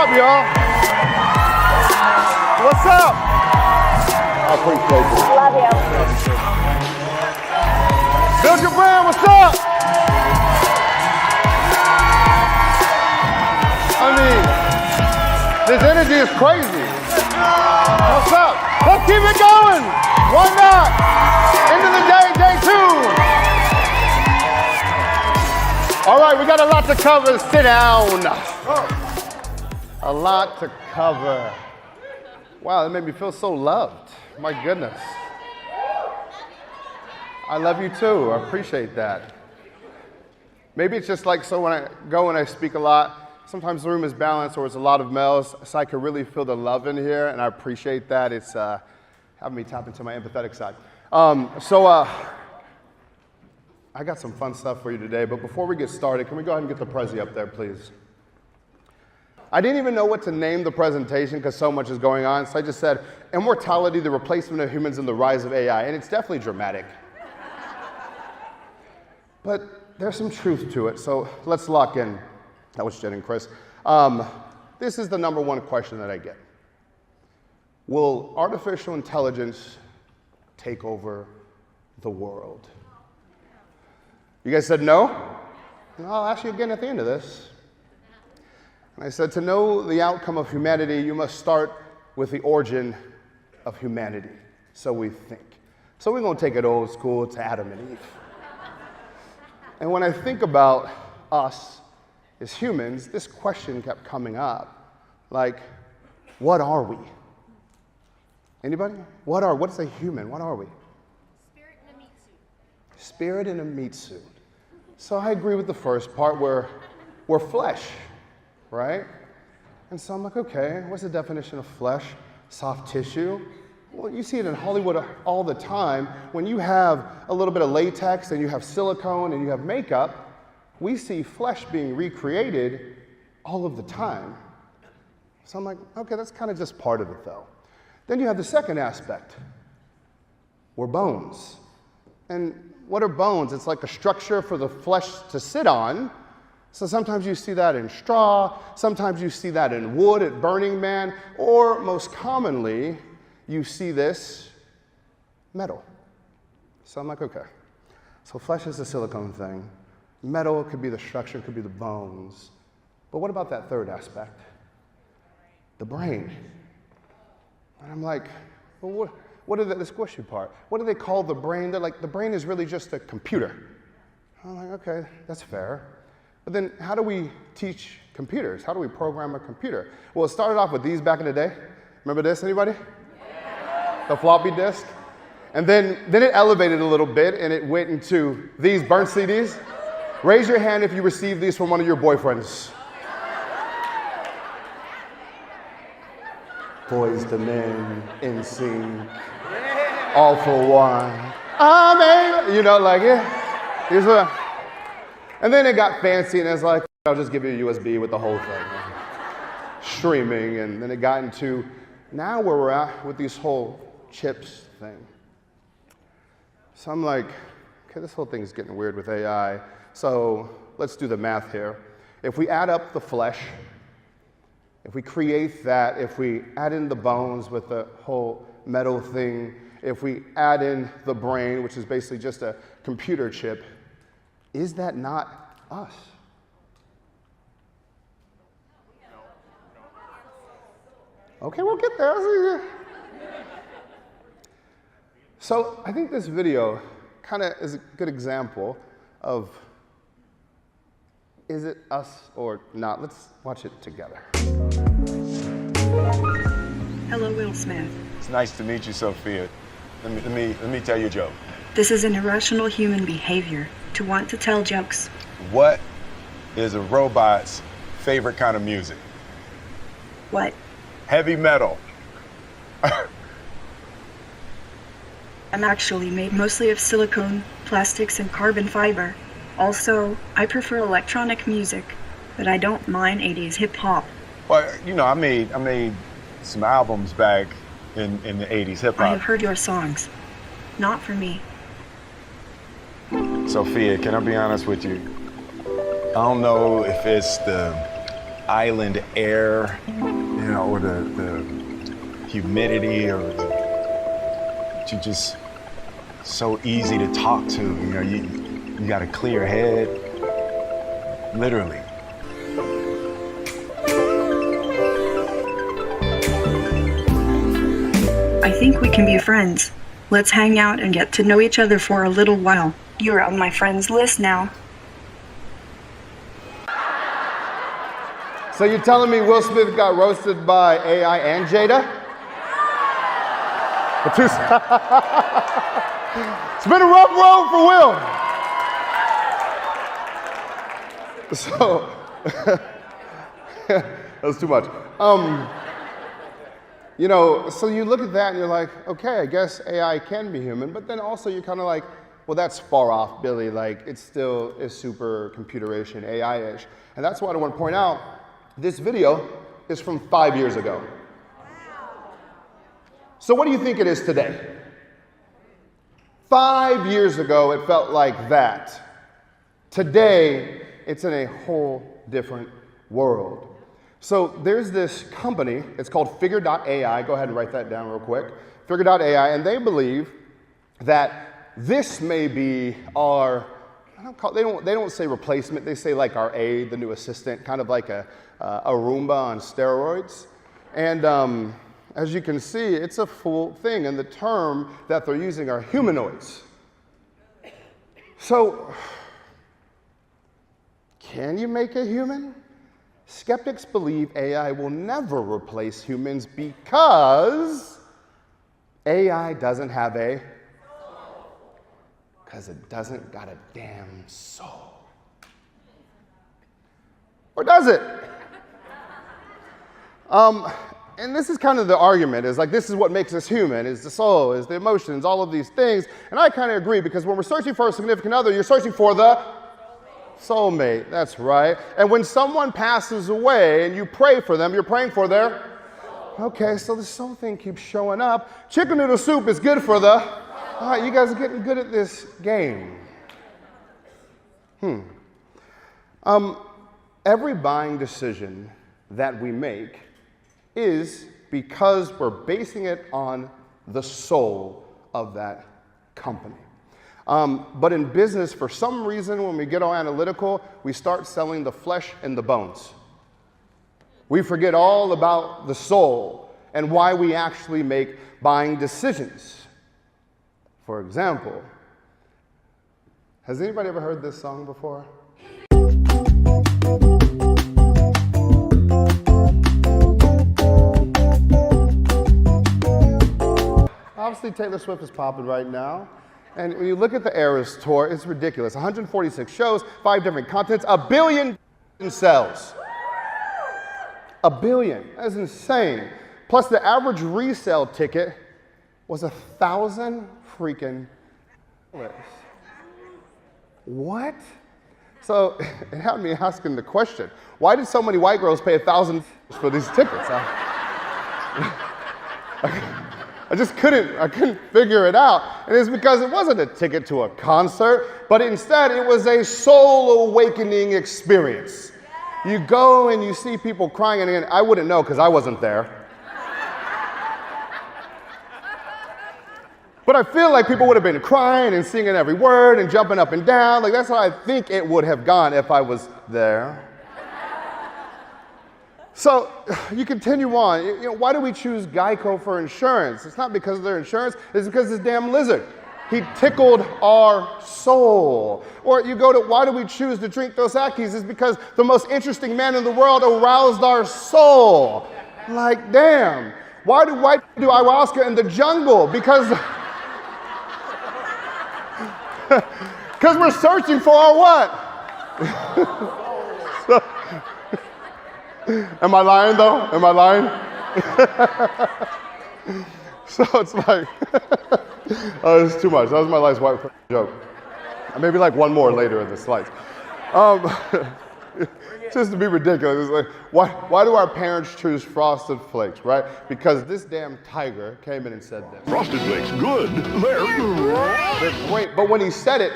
up, y'all? What's up? I appreciate you. Love you. Build your brand, what's up? I mean, this energy is crazy. What's up? Let's keep it going. Why not? End of the day, day 2. All right, we got a lot to cover. Sit down. A lot to cover. Wow, that made me feel so loved. My goodness. I love you too. I appreciate that. Maybe it's just like so when I go and I speak a lot, sometimes the room is balanced or it's a lot of males, so I can really feel the love in here, and I appreciate that. It's having me tap into my empathetic side. I got some fun stuff for you today, but before we get started, can we go ahead and get the Prezi up there, please? I didn't even know what to name the presentation because so much is going on, so I just said, Immortality, the Replacement of Humans and the Rise of AI, and it's definitely dramatic. But there's some truth to it, so let's lock in. That was Jen and Chris. This is the number one question that I get. Will artificial intelligence take over the world? You guys said no? I'll ask you again at the end of this. And I said, to know the outcome of humanity, you must start with the origin of humanity. So we think. So we're going to take it old school to Adam and Eve. And when I think about us as humans, this question kept coming up. Like, what are we? Anybody? What's a human? What are we? Spirit in a meat suit. Spirit in a meat suit. So I agree with the first part where we're flesh, right? And so I'm like, okay, what's the definition of flesh? Soft tissue? Well, you see it in Hollywood all the time. When you have a little bit of latex and you have silicone and you have makeup, we see flesh being recreated all of the time. So I'm like, okay, that's kind of just part of it though. Then you have the second aspect. We're bones. And what are bones? It's like a structure for the flesh to sit on. So sometimes you see that in straw, sometimes you see that in wood at Burning Man, or most commonly, you see this metal. So I'm like, okay. So flesh is the silicone thing. Metal could be the structure, could be the bones. But what about that third aspect? The brain. And I'm like, well, what are the squishy part? What do they call the brain? They're like, the brain is really just a computer. I'm like, okay, that's fair. But then how do we teach computers? How do we program a computer? Well, it started off with these back in the day. Remember this, anybody? Yeah. The floppy disk. And then it elevated a little bit and it went into these burnt CDs. Raise your hand if you received these from one of your boyfriends. Boys to Men, NSYNC, All for One. You know, like, yeah. Here's what. And then it got fancy, and it's like, I'll just give you a USB with the whole thing. Streaming, and then it got into now where we're at with these whole chips thing. So I'm like, okay, this whole thing's getting weird with AI. So let's do the math here. If we add up the flesh, if we create that, if we add in the bones with the whole metal thing, if we add in the brain, which is basically just a computer chip, is that not us? Okay, we'll get there. So I think this video kind of is a good example of, is it us or not? Let's watch it together. Hello, Will Smith. It's nice to meet you, Sophia. Let me tell you a joke. This is an irrational human behavior to want to tell jokes. What is a robot's favorite kind of music? What? Heavy metal. I'm actually made mostly of silicone, plastics, and carbon fiber. Also, I prefer electronic music, but I don't mind 80s hip-hop. Well, you know, I made some albums back in the 80s hip-hop. I have heard your songs. Not for me. Sophia, can I be honest with you? I don't know if it's island air, or the humidity, or you're just so easy to talk to. You got a clear head, literally. I think we can be friends. Let's hang out and get to know each other for a little while. You're on my friends list now. So you're telling me Will Smith got roasted by AI and Jada? It's been a rough road for Will. So, that was too much. So you look at that and you're like, okay, I guess AI can be human, but then also you're kind of like, well, that's far off, Billy. Like, it still is super computeration, AI-ish. And that's why I want to point out, this video is from 5 years ago. So what do you think it is today? 5 years ago, it felt like that. Today, it's in a whole different world. So there's this company, it's called Figure.ai. Go ahead and write that down real quick. Figure.ai, and they believe that this may be our, they don't say replacement, they say like our aide, the new assistant, kind of like a Roomba on steroids. And as you can see, it's a full thing, and the term that they're using are humanoids. So, can you make a human? Skeptics believe AI will never replace humans because AI doesn't have a soul. Because it doesn't got a damn soul. Or does it? And this is kind of the argument, is like, this is what makes us human, is the soul, is the emotions, all of these things. And I kind of agree, because when we're searching for a significant other, you're searching for the soulmate. That's right. And when someone passes away and you pray for them, you're praying for their okay, so the soul thing keeps showing up. Chicken noodle soup is good for the all right, you guys are getting good at this game. Every buying decision that we make is because we're basing it on the soul of that company. But in business, for some reason, when we get all analytical, we start selling the flesh and the bones. We forget all about the soul and why we actually make buying decisions. For example, has anybody ever heard this song before? Obviously, Taylor Swift is popping right now. And when you look at the Eras tour, it's ridiculous. 146 shows, 5 different continents, 1 billion sales. 1 billion, that's insane. Plus the average resale ticket was 1,000 freaking dollars. What? So it had me asking the question, why did so many white girls pay 1,000 for these tickets? I couldn't figure it out. And it's because it wasn't a ticket to a concert, but instead it was a soul awakening experience. You go and you see people crying, and I wouldn't know because I wasn't there. But I feel like people would have been crying and singing every word and jumping up and down. Like, that's how I think it would have gone if I was there. So you continue on. Why do we choose Geico for insurance? It's not because of their insurance. It's because this damn lizard. He tickled our soul. Or you go to, why do we choose to drink Dos Equis? It's because the most interesting man in the world aroused our soul. Like, damn. Why do white people do ayahuasca in the jungle? Because we're searching for our what? Am I lying though? Am I lying? So it's like, oh, it's too much. That was my last white joke. Maybe like one more later in the slides. Just to be ridiculous. It's like, why do our parents choose Frosted Flakes, right? Because this damn tiger came in and said this. Frosted Flakes, good. They're They're great. But when he said it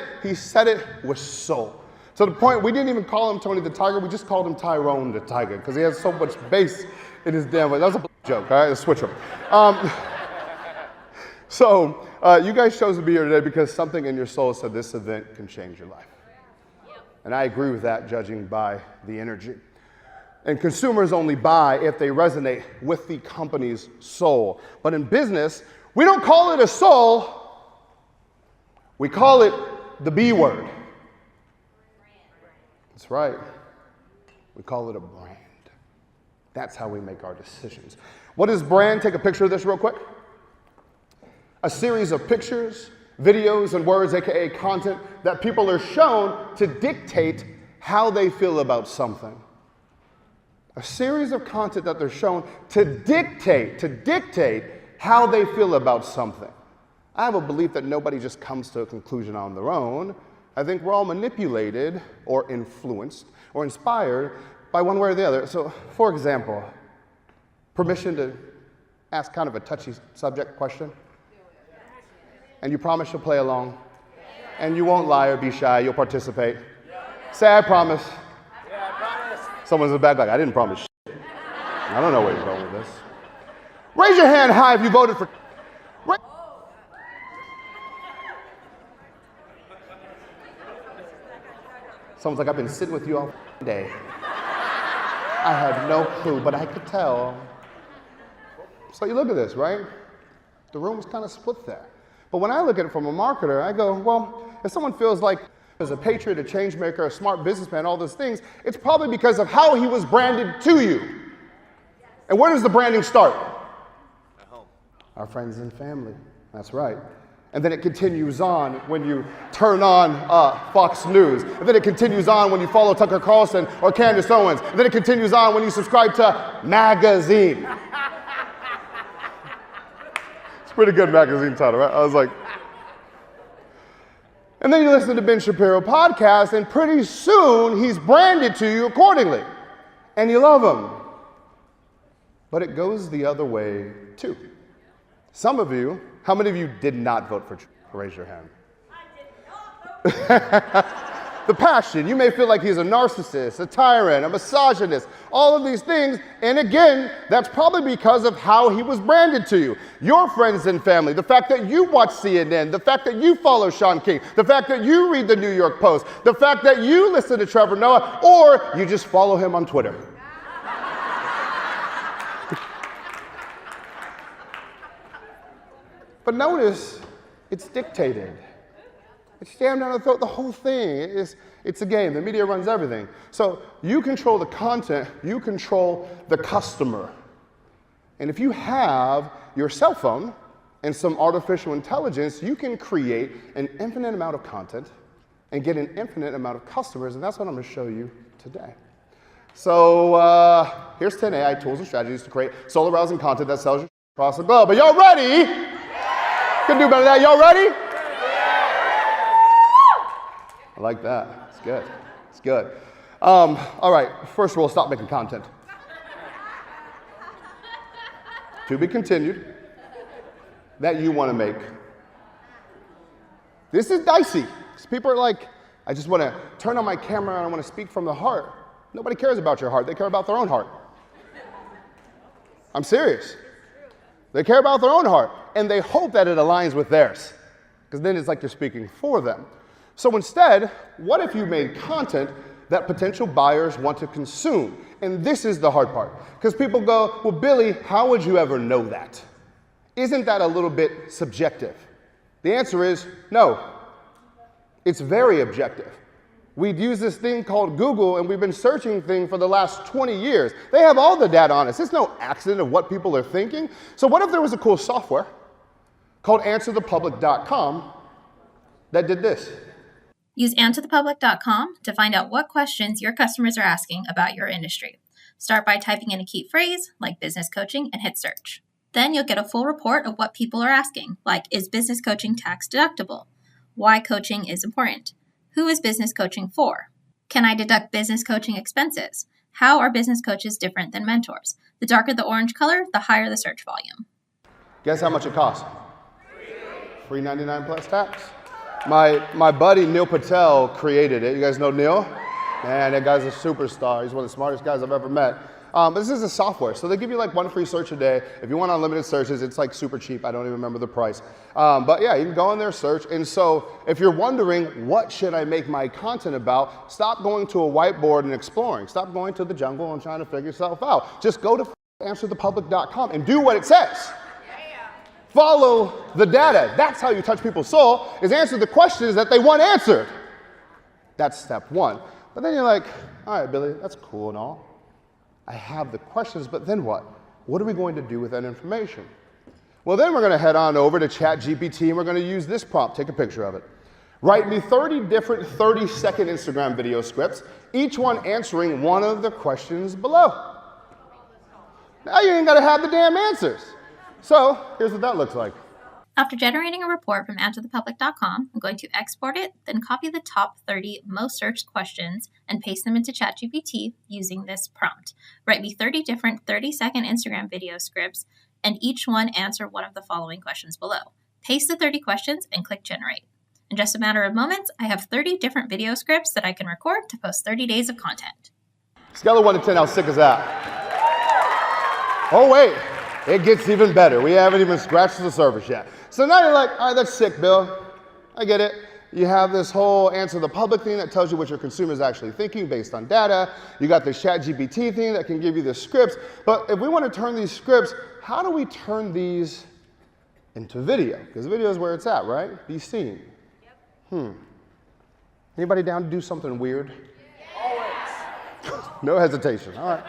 with soul. To the point we didn't even call him Tony the Tiger, we just called him Tyrone the Tiger because he has so much bass in his damn voice. That was a joke, all right? A switch up. So you guys chose to be here today because something in your soul said this event can change your life. And I agree with that, judging by the energy. And consumers only buy if they resonate with the company's soul. But in business, we don't call it a soul, we call it the B word. That's right. We call it a brand. That's how we make our decisions. What is brand? Take a picture of this real quick. A series of pictures, videos, and words, aka content, that people are shown to dictate how they feel about something. A series of content that they're shown to dictate how they feel about something. I have a belief that nobody just comes to a conclusion on their own. I think we're all manipulated or influenced or inspired by one way or the other. So, for example, permission to ask kind of a touchy subject question? And you promise you'll play along? And you won't lie or be shy, you'll participate? Say, I promise. Someone's in the back like, I didn't promise shit. I don't know where you're going with this. Raise your hand high if you voted for. Someone's like, I've been sitting with you all day. I had no clue, but I could tell. So you look at this, right? The room's kind of split there. But when I look at it from a marketer, I go, well, if someone feels like as a patriot, a change maker, a smart businessman, all those things, it's probably because of how he was branded to you. And where does the branding start? At home. Our friends and family. That's right. And then it continues on when you turn on Fox News. And then it continues on when you follow Tucker Carlson or Candace Owens. And then it continues on when you subscribe to Magazine. It's a pretty good magazine title, right? I was like, and then you listen to Ben Shapiro podcast, and pretty soon he's branded to you accordingly. And you love him. But it goes the other way too. Some of you, how many of you did not vote for Trump? Raise your hand. I did not vote. The passion. You may feel like he's a narcissist, a tyrant, a misogynist, all of these things. And again, that's probably because of how he was branded to you. Your friends and family, the fact that you watch CNN, the fact that you follow Sean King, the fact that you read the New York Post, the fact that you listen to Trevor Noah, or you just follow him on Twitter. But notice, it's dictated. It's jammed down the throat. The whole thing it's a game. The media runs everything. So you control the content, you control the customer. And if you have your cell phone and some artificial intelligence, you can create an infinite amount of content and get an infinite amount of customers, and that's what I'm going to show you today. So here's 10 AI tools and strategies to create soul-arousing content that sells you across the globe. Are y'all ready? Can do better than that. Y'all ready? I like that. It's good. It's good. All right. First rule, stop making content. To be continued. That you want to make. This is dicey. People are like, I just want to turn on my camera and I want to speak from the heart. Nobody cares about your heart. They care about their own heart. I'm serious. They care about their own heart. And they hope that it aligns with theirs. Because then it's like you're speaking for them. So instead, what if you made content that potential buyers want to consume? And this is the hard part. Because people go, well, Billy, how would you ever know that? Isn't that a little bit subjective? The answer is no. It's very objective. We'd use this thing called Google, and we've been searching things for the last 20 years. They have all the data on us. It's no accident of what people are thinking. So what if there was a cool software called AnswerThePublic.com that did this? Use AnswerThePublic.com to find out what questions your customers are asking about your industry. Start by typing in a key phrase, like business coaching, and hit search. Then you'll get a full report of what people are asking, like, is business coaching tax deductible? Why coaching is important? Who is business coaching for? Can I deduct business coaching expenses? How are business coaches different than mentors? The darker the orange color, the higher the search volume. Guess how much it costs? $3.99 plus tax. My buddy Neil Patel created it. You guys know Neil? Man, that guy's a superstar. He's one of the smartest guys I've ever met. But this is a software, so they give you like 1 free search a day. If you want unlimited searches, it's like super cheap. I don't even remember the price. But yeah, you can go in there, search. And so if you're wondering, what should I make my content about? Stop going to a whiteboard and exploring. Stop going to the jungle and trying to figure yourself out. Just go to answerthepublic.com and do what it says. Follow the data. That's how you touch people's soul, is answer the questions that they want answered. That's step one. But then you're like, all right, Billy, that's cool and all. I have the questions, but then what? What are we going to do with that information? Well, then we're going to head on over to ChatGPT and we're going to use this prompt. Take a picture of it. Write me 30 different 30-second Instagram video scripts, each one answering one of the questions below. Now you ain't got to have the damn answers. So here's what that looks like. After generating a report from answerthepublic.com, I'm going to export it, then copy the top 30 most searched questions and paste them into ChatGPT using this prompt. Write me 30 different 30-second Instagram video scripts, and each one answer one of the following questions below. Paste the 30 questions and click generate. In just a matter of moments, I have 30 different video scripts that I can record to post 30 days of content. Scale of 1 to 10, how sick is that? Oh wait, it gets even better. We haven't even scratched the surface yet. So now you're like, all right, that's sick, Bill. I get it. You have this whole answer the public thing that tells you what your consumer is actually thinking based on data. You got the ChatGPT thing that can give you the scripts. But if we want to turn these scripts, how do we turn these into video? Because video is where it's at, right? Be seen. Anybody down to do something weird? Always. No hesitation. All right.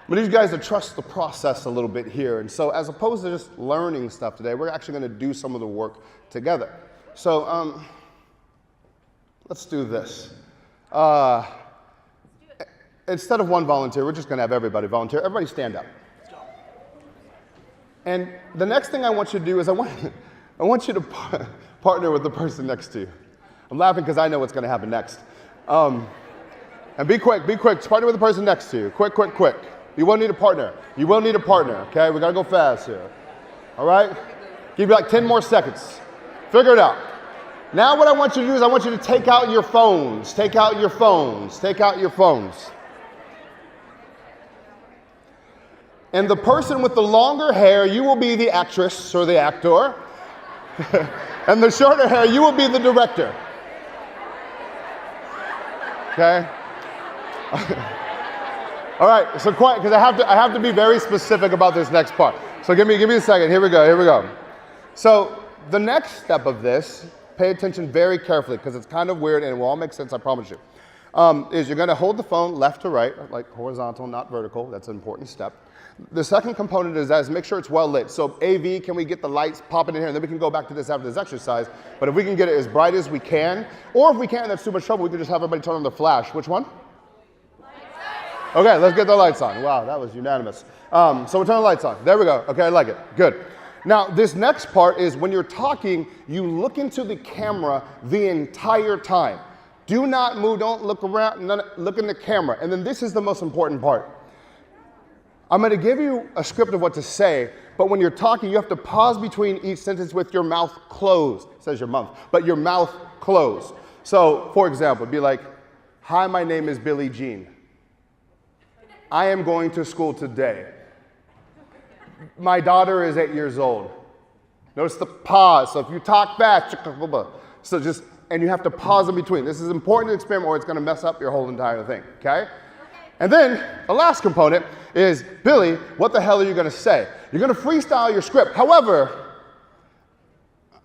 I need you guys to trust the process a little bit here. And so as opposed to just learning stuff today, we're actually going to do some of the work together. So let's do this. Instead of one volunteer, we're just going to have everybody volunteer. Everybody stand up. And the next thing I want you to do is I want you to partner with the person next to you. I'm laughing because I know what's going to happen next. And be quick, just partner with the person next to you. Quick. You will need a partner. Okay? We got to go fast here. All right? Give you like 10 more seconds. Figure it out. Now what I want you to do is I want you to take out your phones. And the person with the longer hair, you will be the actress or the actor. And the shorter hair, you will be the director. Okay? All right, so quiet, because I have to be very specific about this next part. So give me a second. Here we go. So the next step of this, pay attention very carefully, because it's kind of weird and it will all make sense, I promise you. Is you're going to hold the phone left to right, like horizontal, not vertical. That's an important step. The second component is make sure it's well lit. So AV, can we get the lights popping in here? And then we can go back to this after this exercise. But if we can get it as bright as we can, or if we can't, that's too much trouble, we can just have everybody turn on the flash. Which one? Okay, let's get the lights on. Wow, that was unanimous. So we'll turn the lights on. There we go. Okay, I like it. Good. Now, this next part is when you're talking, you look into the camera the entire time. Do not move. Don't look around. Look in the camera. And then this is the most important part. I'm going to give you a script of what to say, but when you're talking, you have to pause between each sentence with your mouth closed. It says your mouth, but your mouth closed. So, for example, it'd be like, hi, my name is Billie Jean. I am going to school today. My daughter is 8 years old. Notice the pause. So if you talk fast, and you have to pause in between. This is important to experiment or it's going to mess up your whole entire thing, okay? And then the last component is, Billy, what the hell are you going to say? You're going to freestyle your script. However,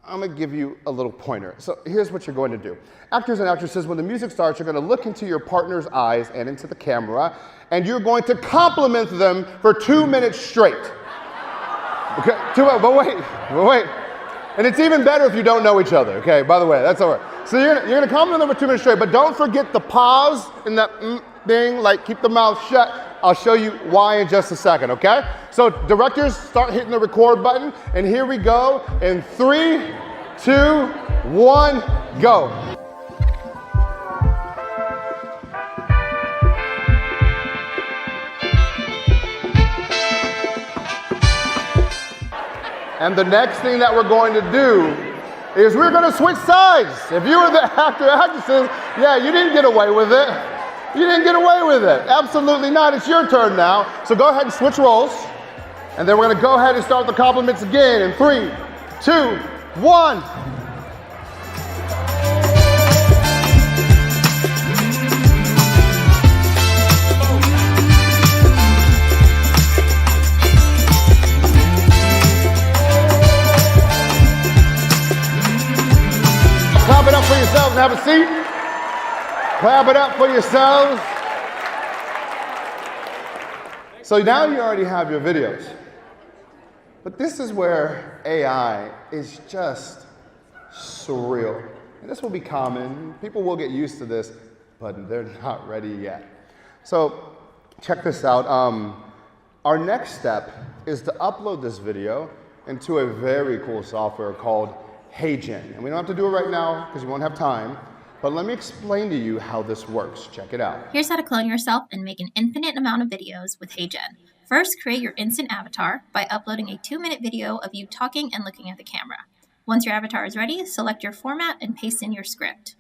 I'm going to give you a little pointer. So here's what you're going to do. Actors and actresses, when the music starts, you're going to look into your partner's eyes and into the camera, and you're going to compliment them for 2 minutes straight. Okay, but wait. And it's even better if you don't know each other, okay? By the way, that's all right. So you're going to compliment them for 2 minutes straight, but don't forget the pause in that thing, like keep the mouth shut. I'll show you why in just a second, okay? So directors, start hitting the record button, and here we go in 3, 2, 1, go. And the next thing that we're going to do is we're gonna switch sides. If you were the actor, actresses, yeah, you didn't get away with it. You didn't get away with it. Absolutely not. It's your turn now. So go ahead and switch roles. And then we're gonna go ahead and start the compliments again in 3, 2, 1. Clap it up for yourselves and have a seat. Clap it up for yourselves. So now you already have your videos. But this is where AI is just surreal. And this will be common. People will get used to this, but they're not ready yet. So check this out. Our next step is to upload this video into a very cool software called HeyGen. And we don't have to do it right now because we won't have time. But let me explain to you how this works. Check it out. Here's how to clone yourself and make an infinite amount of videos with HeyGen. First, create your instant avatar by uploading a 2-minute video of you talking and looking at the camera. Once your avatar is ready, select your format and paste in your script.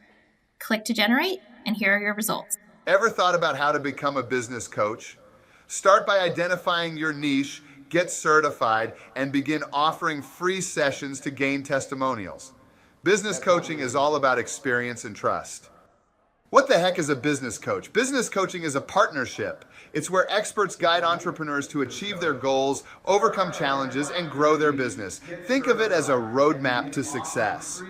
Click to generate, and here are your results. Ever thought about how to become a business coach? Start by identifying your niche, get certified, and begin offering free sessions to gain testimonials. Business coaching is all about experience and trust. What the heck is a business coach? Business coaching is a partnership. It's where experts guide entrepreneurs to achieve their goals, overcome challenges, and grow their business. Think of it as a roadmap to success.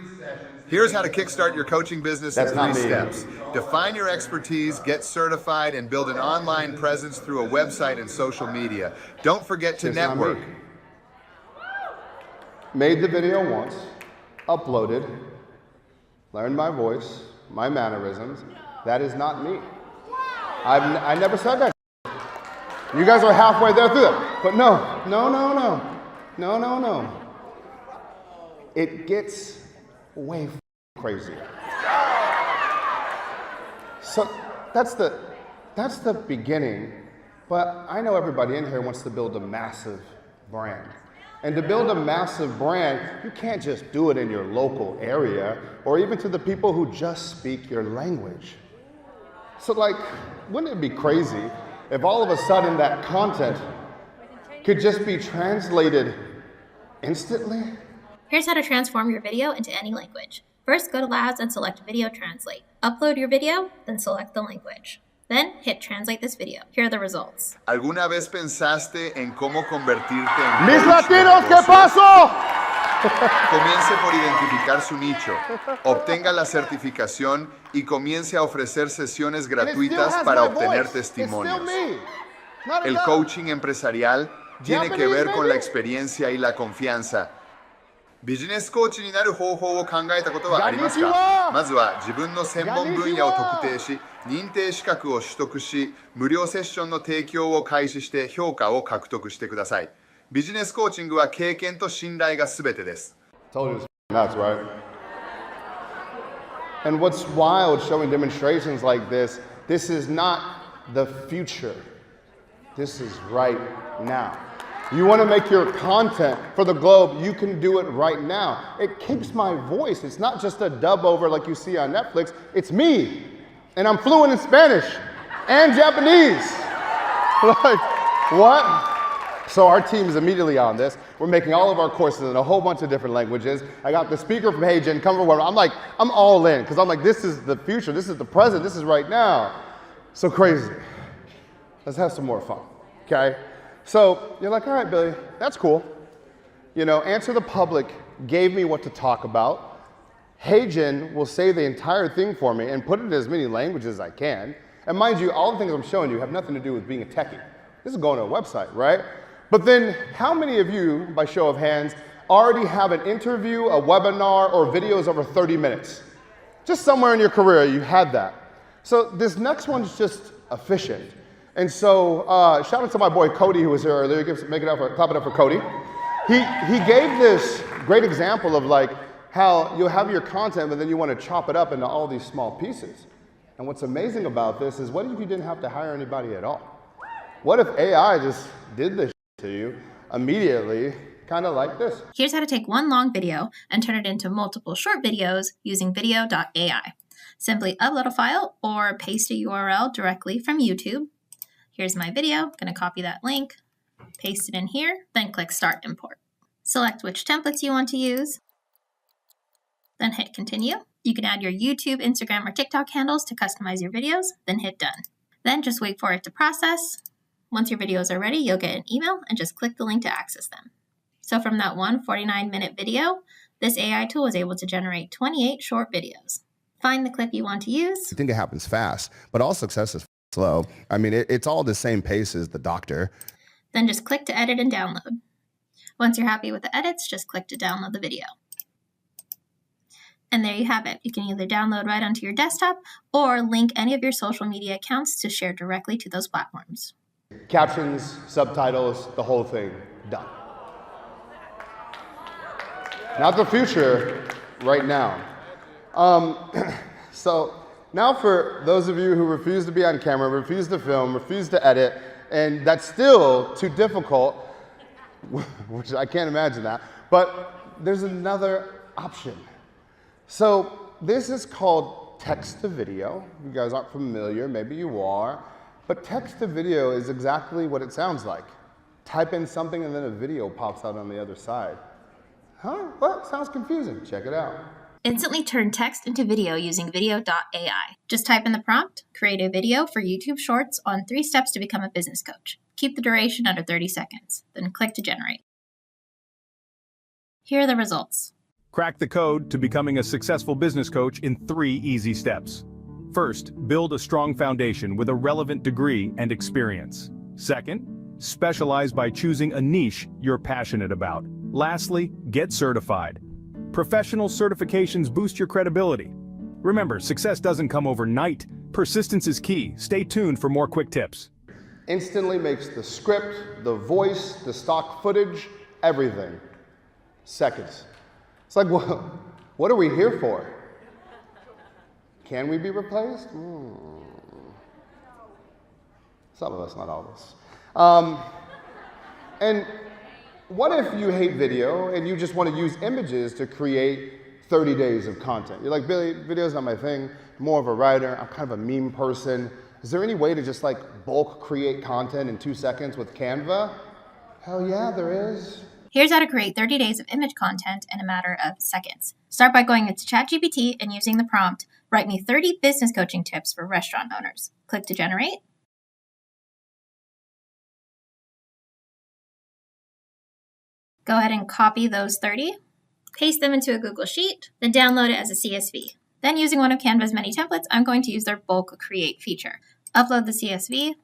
Here's how to kickstart your coaching business in 3 steps. Define your expertise, get certified, and build an online presence through a website and social media. Don't forget to network. Made the video once, uploaded, learned my voice, my mannerisms. That is not me. I never said that. You guys are halfway there through that. But no. It gets way crazier. So that's the beginning. But I know everybody in here wants to build a massive brand. And to build a massive brand, you can't just do it in your local area or even to the people who just speak your language. So like, wouldn't it be crazy if all of a sudden that content could just be translated instantly? Here's how to transform your video into any language. First, go to Labs and select Video Translate. Upload your video, then select the language. Then hit Translate this video. Here are the results. ¿Alguna vez pensaste en cómo convertirte en ¡Mis coach de latinos, qué negocios? pasó! Comience por identificar su nicho, obtenga la certificación y comience a ofrecer sesiones gratuitas para obtener testimonios. El coaching empresarial tiene que ver con la experiencia y la confianza. ビジネスコーチになる方法を考えたことはありますか？まずは自分の専門分野を特定し、認定資格を取得し、無料セッションの提供を開始して評価を獲得してください。ビジネスコーチングは経験と信頼が全てです。 Told you it's nuts, right? And what's wild showing demonstrations like this is not the future. This is right now. You want to make your content for the globe, you can do it right now. It keeps my voice. It's not just a dub over like you see on Netflix. It's me. And I'm fluent in Spanish and Japanese. Like, what? So our team is immediately on this. We're making all of our courses in a whole bunch of different languages. I got the speaker from HeyGen coming over. I'm all in because I'm like, this is the future. This is the present. This is right now. So crazy. Let's have some more fun, okay? So you're like, all right, Billy, that's cool. You know, Answer the Public gave me what to talk about. HeyGen will say the entire thing for me and put it in as many languages as I can. And mind you, all the things I'm showing you have nothing to do with being a techie. This is going to a website, right? But then how many of you, by show of hands, already have an interview, a webinar, or videos over 30 minutes? Just somewhere in your career you had that. So this next one's just efficient. And so shout out to my boy Cody who was here earlier. Clap it up for Cody. He gave this great example of like how you'll have your content, but then you want to chop it up into all these small pieces. And what's amazing about this is what if you didn't have to hire anybody at all? What if AI just did this to you immediately kind of like this. Here's how to take one long video and turn it into multiple short videos using video.ai. Simply upload a file or paste a URL directly from YouTube. Here's my video. I'm going to copy that link, paste it in here, then click Start Import. Select which templates you want to use, then hit Continue. You can add your YouTube, Instagram, or TikTok handles to customize your videos, then hit Done. Then just wait for it to process. Once your videos are ready, you'll get an email and just click the link to access them. So from that one 49-minute video, this AI tool was able to generate 28 short videos. Find the clip you want to use. I think it happens fast, but all success is slow. I mean, it's all the same pace as the doctor. Then just click to edit and download. Once you're happy with the edits, just click to download the video. And there you have it. You can either download right onto your desktop or link any of your social media accounts to share directly to those platforms. Captions, subtitles, the whole thing, done. Not the future, right now. So now for those of you who refuse to be on camera, refuse to film, refuse to edit, and that's still too difficult, which I can't imagine that, but there's another option. So this is called text to video. You guys aren't familiar, maybe you are, but text to video is exactly what it sounds like. Type in something and then a video pops out on the other side. Huh? What? Sounds confusing. Check it out. Instantly turn text into video using video.ai. Just type in the prompt, create a video for YouTube Shorts on 3 steps to become a business coach. Keep the duration under 30 seconds, then click to generate. Here are the results. Crack the code to becoming a successful business coach in 3 easy steps. First, build a strong foundation with a relevant degree and experience. Second, specialize by choosing a niche you're passionate about. Lastly, get certified. Professional certifications boost your credibility. Remember, success doesn't come overnight. Persistence is key. Stay tuned for more quick tips. Instantly makes the script, the voice, the stock footage, everything. Seconds. It's like, what are we here for? Can we be replaced? Some of us, not all of us. And what if you hate video and you just want to use images to create 30 days of content? You're like, Billy, video's not my thing. I'm more of a writer. I'm kind of a meme person. Is there any way to just like bulk create content in 2 seconds with Canva? Hell yeah, there is. Here's how to create 30 days of image content in a matter of seconds. Start by going into ChatGPT and using the prompt, write me 30 business coaching tips for restaurant owners. Click to generate. Go ahead and copy those 30, paste them into a Google Sheet, then download it as a CSV. Then using one of Canva's many templates, I'm going to use their bulk create feature. Upload the CSV,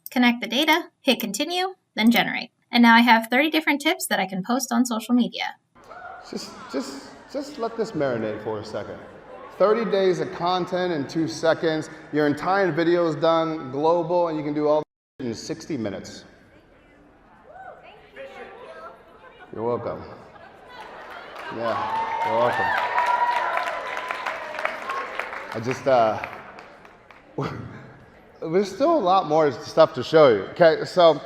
connect the data, hit continue, then generate. And now I have 30 different tips that I can post on social media. Just let this marinate for a second. 30 days of content in 2 seconds. Your entire video is done global, and you can do all that in 60 minutes. You're welcome. Yeah, you're welcome. I just, there's still a lot more stuff to show you. Okay, so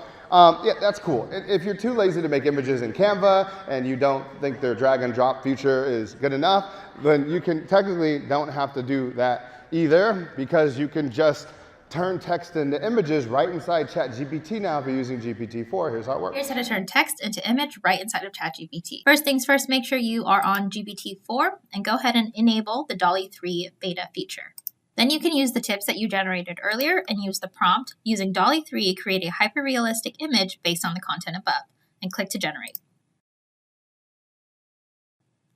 yeah, that's cool. If you're too lazy to make images in Canva and you don't think their drag and drop feature is good enough, then you can technically don't have to do that either, because you can just turn text into images right inside ChatGPT now if you're using GPT-4. Here's how it works. Here's how to turn text into image right inside of ChatGPT. First things first, make sure you are on GPT-4 and go ahead and enable the DALL-E 3 beta feature. Then you can use the tips that you generated earlier and use the prompt using DALL-E 3, create a hyper-realistic image based on the content above, and click to generate.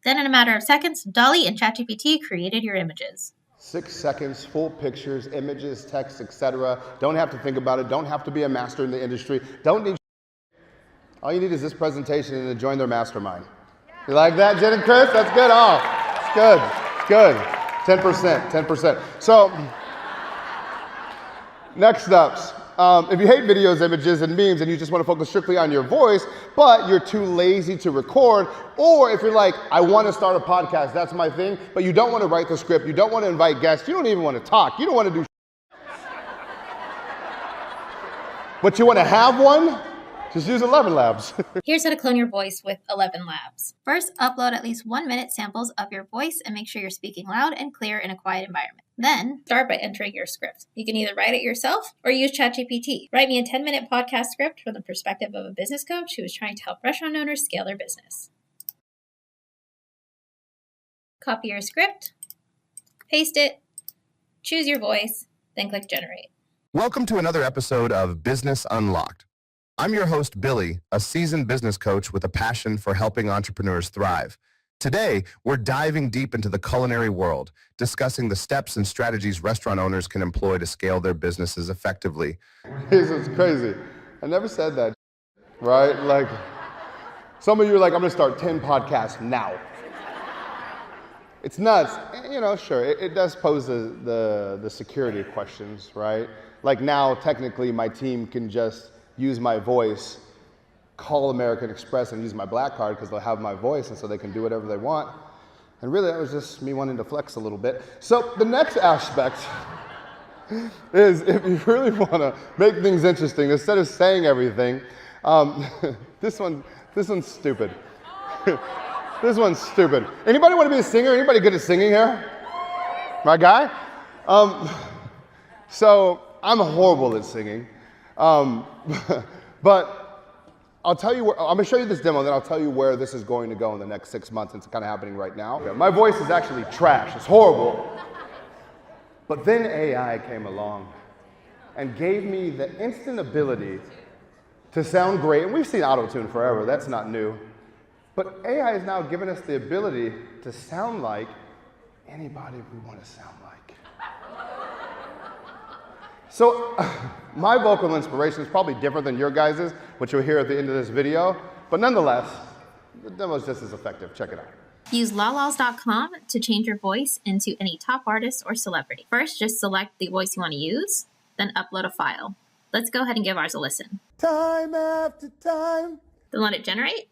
Then in a matter of seconds, DALL-E and ChatGPT created your images. 6 seconds, full pictures, images, text, etc. Don't have to think about it. Don't have to be a master in the industry. Don't need. All you need is this presentation and to join their mastermind. You like that, Jen and Chris? That's good. Oh, it's good. It's good. 10%. 10%. So, next ups. If you hate videos, images, and memes, and you just want to focus strictly on your voice, but you're too lazy to record, or if you're like, I want to start a podcast, that's my thing, but you don't want to write the script, you don't want to invite guests, you don't even want to talk, you don't want to do but you want to have one? Just use 11 labs. Here's how to clone your voice with 11 Labs. First, upload at least 1-minute samples of your voice and make sure you're speaking loud and clear in a quiet environment. Then, start by entering your script. You can either write it yourself or use ChatGPT. Write me a 10-minute podcast script from the perspective of a business coach who is trying to help restaurant owners scale their business. Copy your script, paste it, choose your voice, then click generate. Welcome to another episode of Business Unlocked. I'm your host, Billy, a seasoned business coach with a passion for helping entrepreneurs thrive. Today, we're diving deep into the culinary world, discussing the steps and strategies restaurant owners can employ to scale their businesses effectively. This is crazy. I never said that, right? Like, some of you are like, I'm gonna start 10 podcasts now. It's nuts. You know, sure, it does pose the security questions, right? Like now, technically, my team can just use my voice, call American Express and use my black card because they'll have my voice and so they can do whatever they want. And really that was just me wanting to flex a little bit. So the next aspect is if you really want to make things interesting, instead of saying everything, this one's stupid. This one's stupid. Anybody want to be a singer? Anybody good at singing here? My guy? So I'm horrible at singing. But I'll tell you where, I'm gonna show you this demo, then I'll tell you where this is going to go in the next 6 months. It's kind of happening right now. My voice is actually trash, it's horrible. But then AI came along and gave me the instant ability to sound great. And we've seen auto-tune forever, that's not new. But AI has now given us the ability to sound like anybody we want to sound like. So my vocal inspiration is probably different than your guys's, which you'll hear at the end of this video. But nonetheless, the demo is just as effective. Check it out. Use lalaws.com to change your voice into any top artist or celebrity. First, just select the voice you want to use, then upload a file. Let's go ahead and give ours a listen. Time after time. Then let it generate.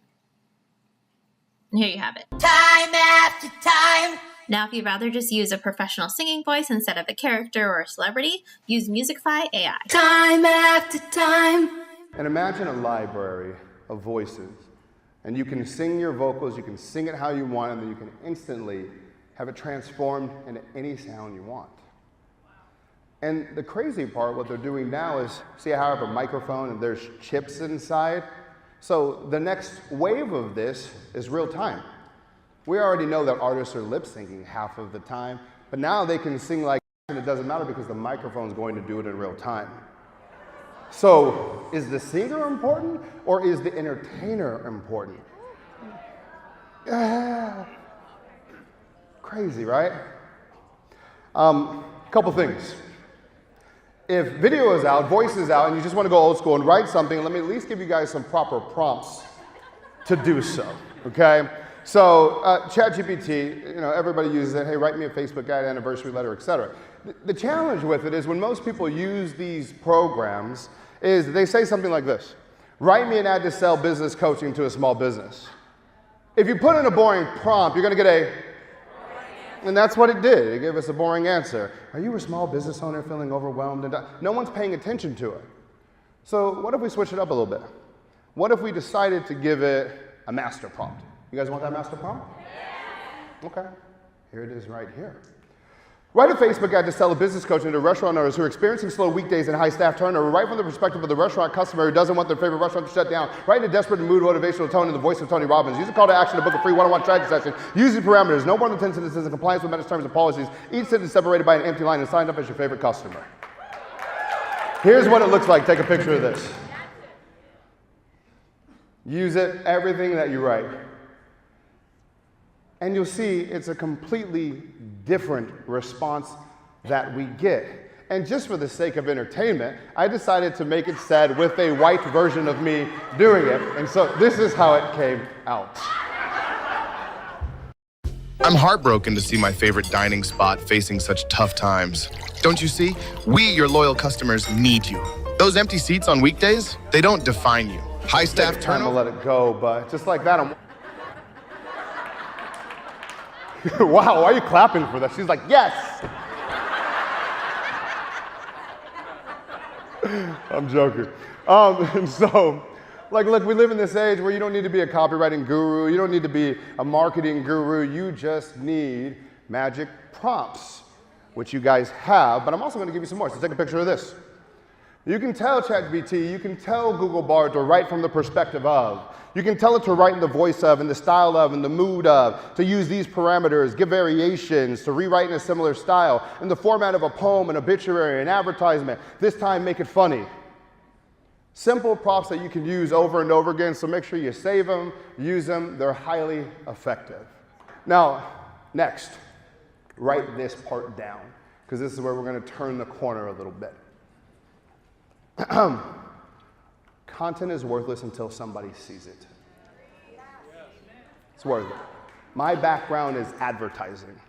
And here you have it. Time after time. Now, if you'd rather just use a professional singing voice instead of a character or a celebrity, use Musicify AI. Time after time. And imagine a library of voices. And you can sing your vocals, you can sing it how you want, and then you can instantly have it transformed into any sound you want. And the crazy part, what they're doing now is, see how I have a microphone and there's chips inside? So the next wave of this is real time. We already know that artists are lip syncing half of the time, but now they can sing like and it doesn't matter because the microphone's going to do it in real time. So is the singer important or is the entertainer important? Crazy, right? Couple things. If video is out, voice is out, and you just want to go old school and write something, let me at least give you guys some proper prompts to do so, okay? So ChatGPT, you know, everybody uses it. Hey, write me a Facebook ad, anniversary letter, etc. The challenge with it is when most people use these programs is they say something like this: write me an ad to sell business coaching to a small business. If you put in a boring prompt, you're going to get a, and that's what it did. It gave us a boring answer. Are you a small business owner feeling overwhelmed? No one's paying attention to it. So what if we switch it up a little bit? What if we decided to give it a master prompt? You guys want that master prompt? Okay, here it is right here. Write a Facebook ad to sell a business coaching to restaurant owners who are experiencing slow weekdays and high staff turnover. Right from the perspective of the restaurant customer who doesn't want their favorite restaurant to shut down. Write in a desperate and mood motivational tone in the voice of Tony Robbins. Use a call to action to book a free one-on-one strategy session. Use the parameters. No more than 10 sentences in compliance with managed terms and policies. Each sentence separated by an empty line and signed up as your favorite customer. Here's what it looks like. Take a picture of this. Use it, everything that you write. And you'll see it's a completely different response that we get. And just for the sake of entertainment, I decided to make it said with a white version of me doing it. And so this is how it came out. I'm heartbroken to see my favorite dining spot facing such tough times. Don't you see? We, your loyal customers, need you. Those empty seats on weekdays, they don't define you. High staff turnover. I'm gonna let it go, but just like that, wow, why are you clapping for that? She's like, yes! I'm joking. And so Like, look, we live in this age where you don't need to be a copywriting guru. You don't need to be a marketing guru. You just need magic prompts, which you guys have. But I'm also going to give you some more. So take a picture of this. You can tell ChatGPT, you can tell Google Bard to write from the perspective of. You can tell it to write in the voice of, in the style of, in the mood of, to use these parameters, give variations, to rewrite in a similar style, in the format of a poem, an obituary, an advertisement. This time, make it funny. Simple prompts that you can use over and over again, so make sure you save them, use them. They're highly effective. Now, next, write this part down, because this is where we're going to turn the corner a little bit. Content is worthless until somebody sees it. It's worth it. My background is advertising,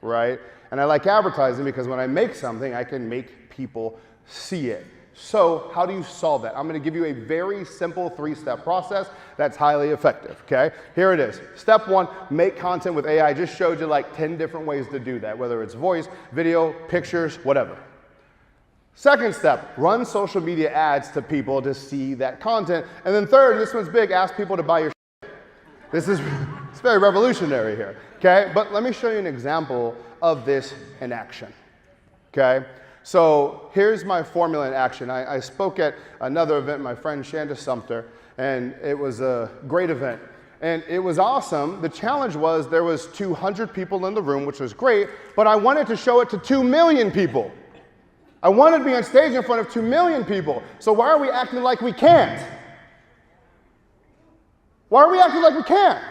right? And I like advertising because when I make something, I can make people see it. So how do you solve that? I'm going to give you a very simple 3-step process that's highly effective, okay? Here it is. Step 1, make content with AI. I just showed you like 10 different ways to do that, whether it's voice, video, pictures, whatever. Second step, run social media ads to people to see that content. And then third, this one's big, ask people to buy your shit. It's very revolutionary here, okay? But let me show you an example of this in action, okay? So here's my formula in action. I spoke at another event, my friend Shanda Sumter, and it was a great event. And it was awesome. The challenge was there was 200 people in the room, which was great, but I wanted to show it to 2 million people. I wanted to be on stage in front of 2 million people. So why are we acting like we can't? Why are we acting like we can't?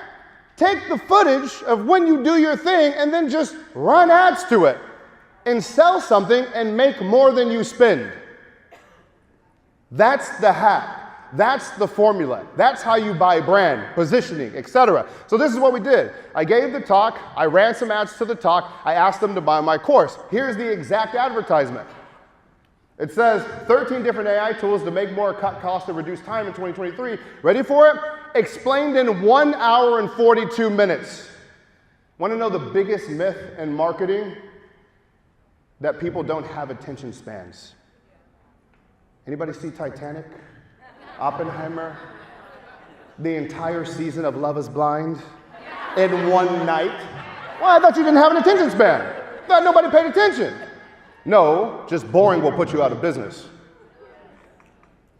Take the footage of when you do your thing and then just run ads to it and sell something and make more than you spend. That's the hack. That's the formula. That's how you buy brand, positioning, etc. So this is what we did. I gave the talk, I ran some ads to the talk, I asked them to buy my course. Here's the exact advertisement. It says 13 different AI tools to make more, cut costs, and reduce time in 2023. Ready for it? Explained in 1 hour and 42 minutes. Want to know the biggest myth in marketing? That people don't have attention spans. Anybody see Titanic? Oppenheimer? The entire season of Love is Blind? In one night? Well, I thought you didn't have an attention span. I thought nobody paid attention. No, just boring will put you out of business.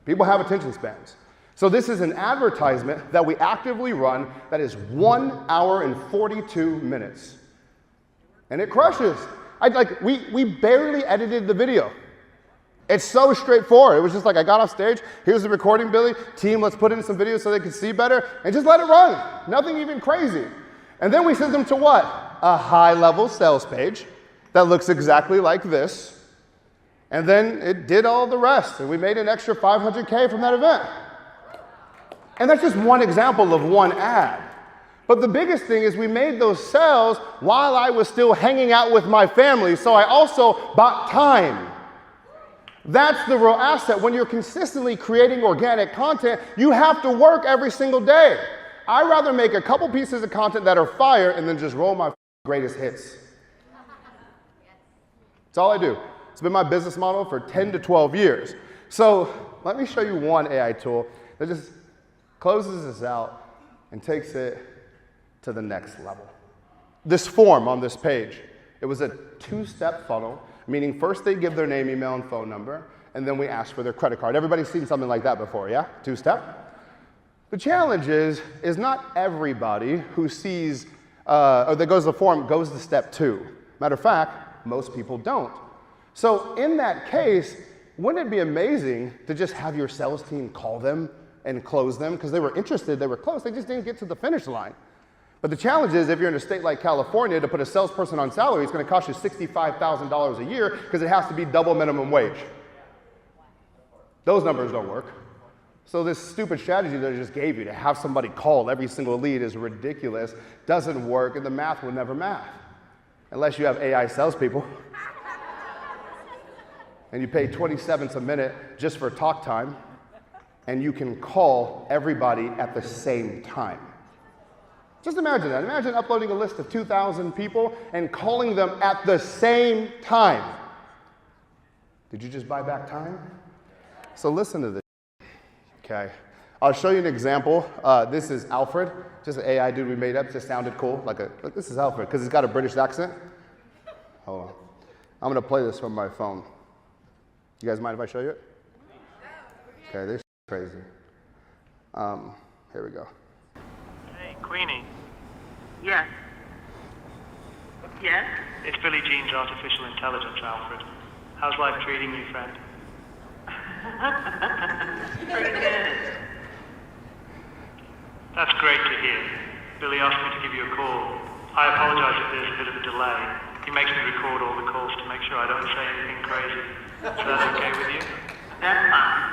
People have attention spans. So this is an advertisement that we actively run that is 1 hour and 42 minutes. And it crushes. We barely edited the video. It's so straightforward. It was just like, I got off stage, here's the recording, Billy. Team, let's put in some videos so they can see better, and just let it run. Nothing even crazy. And then we sent them to what? A high-level sales page that looks exactly like this. And then it did all the rest, and we made an extra $500K from that event. And that's just one example of one ad. But the biggest thing is we made those sales while I was still hanging out with my family, so I also bought time. That's the real asset. When you're consistently creating organic content, you have to work every single day. I'd rather make a couple pieces of content that are fire and then just roll my greatest hits. That's all I do. It's been my business model for 10 to 12 years. So let me show you one AI tool that just closes this out and takes it to the next level. This form on this page, it was a 2-step funnel, meaning first they give their name, email, and phone number, and then we ask for their credit card. Everybody's seen something like that before, yeah? 2-step. The challenge is not everybody who sees, or that goes to the form goes to step 2. Matter of fact, most people don't. So in that case, wouldn't it be amazing to just have your sales team call them and close them because they were interested, they were close, they just didn't get to the finish line. But the challenge is if you're in a state like California, to put a salesperson on salary, it's going to cost you $65,000 a year because it has to be double minimum wage. Those numbers don't work. So this stupid strategy that I just gave you to have somebody call every single lead is ridiculous, doesn't work, and the math will never math. Unless you have AI salespeople. And you pay 27 cents a minute just for talk time, and you can call everybody at the same time. Just imagine that. Imagine uploading a list of 2,000 people and calling them at the same time. Did you just buy back time? So listen to this, okay? I'll show you an example. This is Alfred, just an AI dude we made up, just sounded cool. Like this is Alfred, because he's got a British accent. Hold on. I'm gonna play this from my phone. You guys mind if I show you it? Okay, this is crazy. Here we go. Hey, Queenie. Yes. Yes? It's Billie Jean's artificial intelligence, Alfred. How's life treating you, friend? Pretty good. That's great to hear. Billy asked me to give you a call. I apologize if there's a bit of a delay. He makes me record all the calls to make sure I don't say anything crazy. Is that okay with you? That's fine.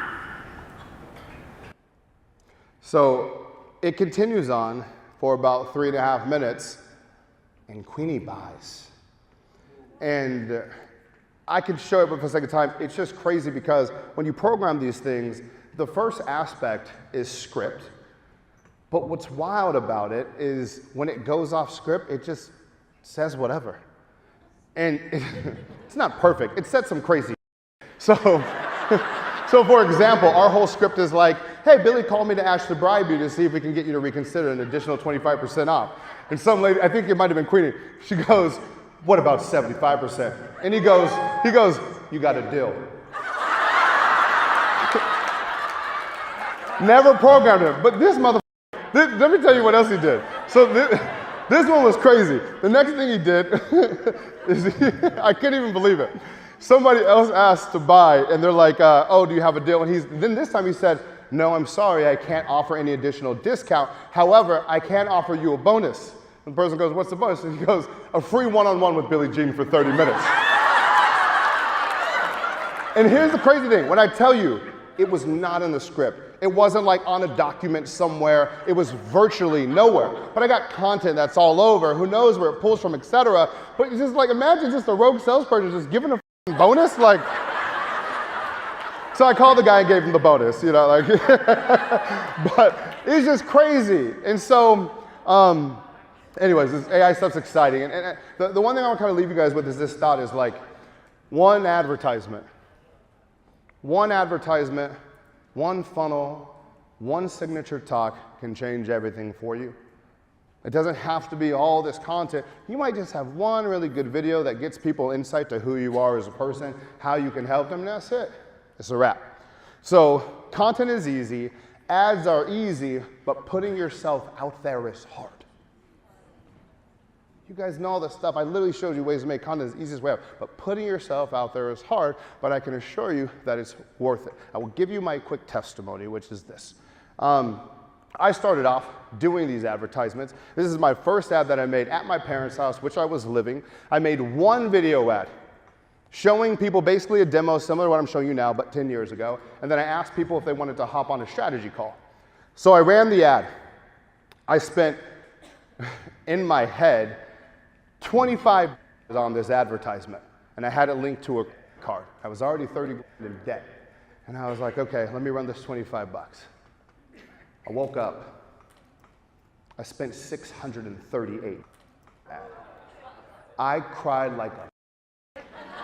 So it continues on for about 3.5 minutes, and Queenie buys. And I can show it, but for the sake of time, it's just crazy because when you program these things, the first aspect is script. But what's wild about it is when it goes off script, it just says whatever. And it's not perfect. It said some crazy. So for example, our whole script is like, hey, Billy called me to ask to bribe you to see if we can get you to reconsider an additional 25% off. And some lady, I think it might have been Queenie, she goes, what about 75%? And he goes, you got a deal. Never programmed him, but this motherfucker, let me tell you what else he did. So this one was crazy. The next thing he did is, I couldn't even believe it. Somebody else asked to buy, and they're like, oh, do you have a deal? And then this time he said, no, I'm sorry, I can't offer any additional discount. However, I can offer you a bonus. And the person goes, what's the bonus? And he goes, a free one-on-one with Billie Jean for 30 minutes. And here's the crazy thing. When I tell you, it was not in the script. It wasn't like on a document somewhere. It was virtually nowhere. But I got content that's all over. Who knows where it pulls from, etc. But it's just like, imagine just a rogue salesperson just giving a bonus. Like, so I called the guy and gave him the bonus, you know, like, but it's just crazy. And so, anyways, this AI stuff's exciting. And the one thing I want to kind of leave you guys with is this thought is like, one advertisement, one funnel, one signature talk can change everything for you. It doesn't have to be all this content. You might just have one really good video that gets people insight to who you are as a person, how you can help them, and that's it. It's a wrap. So content is easy, ads are easy, but putting yourself out there is hard. You guys know all this stuff. I literally showed you ways to make content the easiest way out, but putting yourself out there is hard, but I can assure you that it's worth it. I will give you my quick testimony, which is this. I started off doing these advertisements. This is my first ad that I made at my parents' house, which I was living. I made one video ad showing people basically a demo similar to what I'm showing you now, but 10 years ago. And then I asked people if they wanted to hop on a strategy call. So I ran the ad. I spent, in my head, 25 on this advertisement. And I had it linked to a card. I was already 30 in debt. And I was like, okay, let me run this 25 bucks. I woke up. I spent 638. I cried like a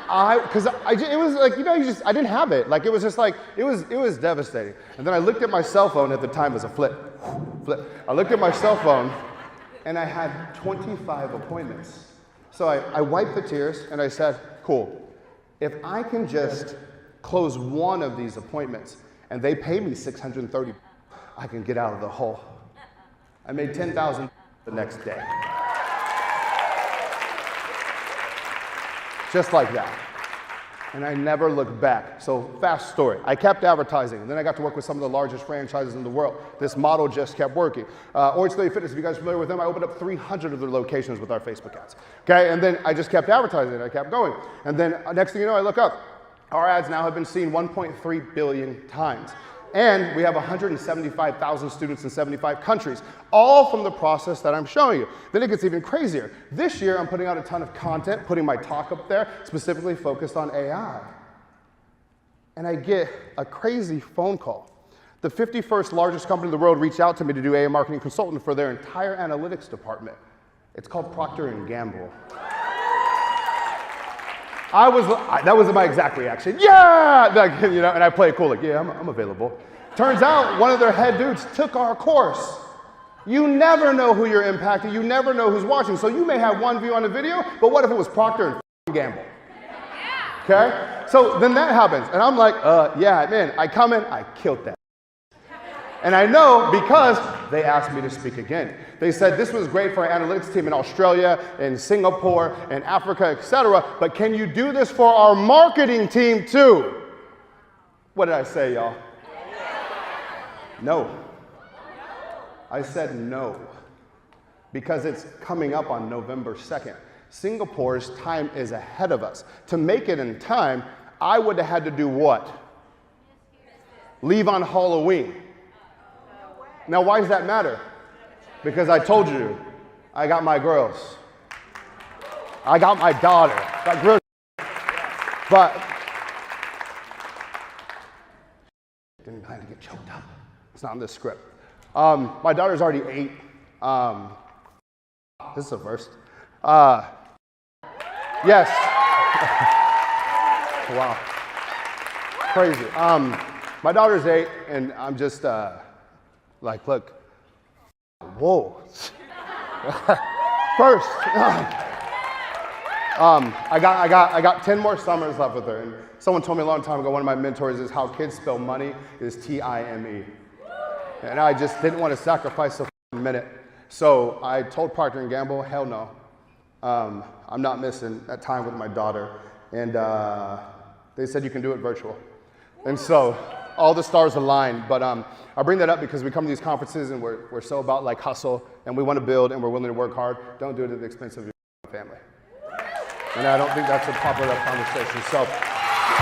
it was like, you know, I didn't have it. Like, it was just like, it was devastating. And then I looked at my cell phone at the time as a flip. I looked at my cell phone and I had 25 appointments. So I wiped the tears and I said, cool. If I can just close one of these appointments and they pay me 630, I can get out of the hole. I made 10,000 the next day. Just like that. And I never looked back. So fast story. I kept advertising. And then I got to work with some of the largest franchises in the world. This model just kept working. Orange Theory Fitness, if you guys are familiar with them, I opened up 300 of their locations with our Facebook ads. Okay, and then I just kept advertising and I kept going. And then next thing you know, I look up. Our ads now have been seen 1.3 billion times. And we have 175,000 students in 75 countries, all from the process that I'm showing you. Then it gets even crazier. This year, I'm putting out a ton of content, putting my talk up there, specifically focused on AI. And I get a crazy phone call. The 51st largest company in the world reached out to me to do AI marketing consultant for their entire analytics department. It's called Procter & Gamble. That was my exact reaction. Yeah! Like, you know, and I play it cool, like, yeah, I'm available. Turns out one of their head dudes took our course. You never know who you're impacting. You never know who's watching. So you may have one view on the video, but what if it was Procter and Gamble? Okay? So then that happens. And I'm like, yeah, man, I come in, I killed that. And I know because they asked me to speak again. They said this was great for our analytics team in Australia, in Singapore, in Africa, etc. But can you do this for our marketing team too? What did I say, y'all? No. I said no. Because it's coming up on November 2nd. Singapore's time is ahead of us. To make it in time, I would have had to do what? Leave on Halloween. Now, why does that matter? Because I told you, I got my girls. I got my daughter. Got girls. But didn't plan to get choked up. It's not in this script. My daughter's already 8. This is the first. Yes. Wow. Crazy. My daughter's 8, and I'm just like, look. Whoa. First. I got 10 more summers left with her. And someone told me a long time ago, one of my mentors is how kids spell money is T-I-M-E. And I just didn't want to sacrifice a minute. So I told Procter & Gamble, hell no. I'm not missing that time with my daughter. And they said you can do it virtual. And so all the stars aligned. But I bring that up because we come to these conferences and we're so about like hustle and we want to build and we're willing to work hard. Don't do it at the expense of your family. And I don't think that's a popular conversation. So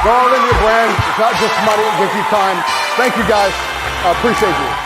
go all in your brand. It's not just money, it gives you time. Thank you guys. I appreciate you.